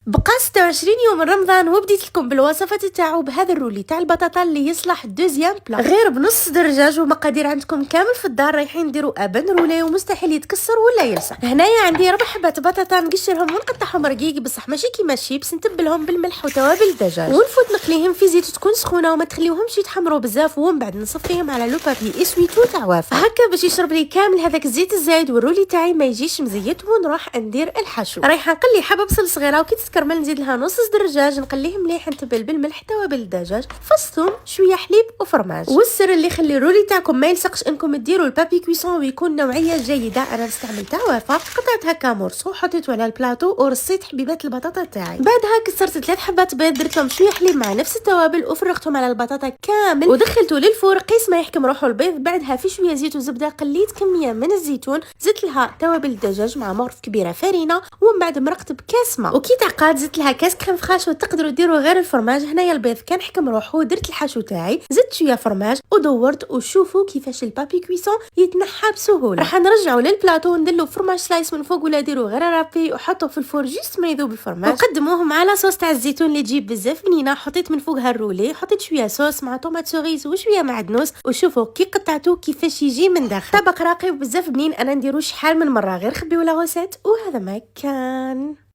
بقى 26 يوم من رمضان وبديت لكم بالوصفات تاعو بهذا الرولي تاع البطاطا اللي يصلح دوزيام بلا غير بنص درجاج ومقادير عندكم كامل في الدار. رايحين نديروا ابن رولي ومستحيل يتكسر ولا يلصق. هنايا عندي 4 حبات بطاطا نقشرهم ونقطعهم رقيق بصح ماشي كيما الشيبس، نتبلهم بالملح وتوابل الدجاج ونفوت نقليهم في زيت تكون سخونه وما تخليوهمش يتحمروا بزاف، ومن بعد نصفيهم على لو بابي اسويتو تاع وافه هكا باش يشرب لي كامل هذاك الزيت الزايد والرولي تاعي ما يجيش مزيت. ونروح ندير الحشو. رايحه نقلي حبه بصل صغيره وكي تسكرمل نزيد لها نص دجاج نقليه مليح، نتبل بالملح توابل الدجاج فص ثوم شويه حليب وفرماج. والسر اللي يخلي الرولي تاعكم ما يلصقش انكم ديروا البابي كويسون ويكون نوعيه جيده. انا استعملت وافه قطعت هكا مورسو حطيته على البلاطو ورصيت حبيبات البطاطا تاعي. بعدها كسرت 3 حبات بيض درتهم شويه حليب مع نفس التوابل وفرغتهم على البطاطا كامل ودخلته للفور قيس ما يحكم روحه البيض. بعدها في شويه زيت وزبده قليت كميه من الزيتون، زدت لها توابل الدجاج مع مورف كبيره فرينه، ومن بعد مرقت بكاس ماء وكي تعقد زدت لها كاس كريم فريش. وتقدروا ديروا غير الفرماج. هنايا البيض كان حكم روحه، درت الحشو تاعي زدت شويه فرماج ودورت وشوفوا كيفاش البابي كويسون يتنحى بسهوله. راح نرجعوا للبلاطو وندلو فرماج سلايس من فوق ولا ديروا غير رابي وحطوا في الفور جيست ما يذوب الفرماج وقدموه مع لا صوص تاع الزيتون اللي تجيب بزاف بنينه. حطيت من فوقها الرولي، حطيت شويه صوص مع طوماط سوريز وشويه معدنوس وشوفوا كي قطعتوه كيفاش يجي من داخل. طبق راقي وبزاف بنين. انا نديرو شحال من مره غير خبيو لا غوسيت وهذا ما كان.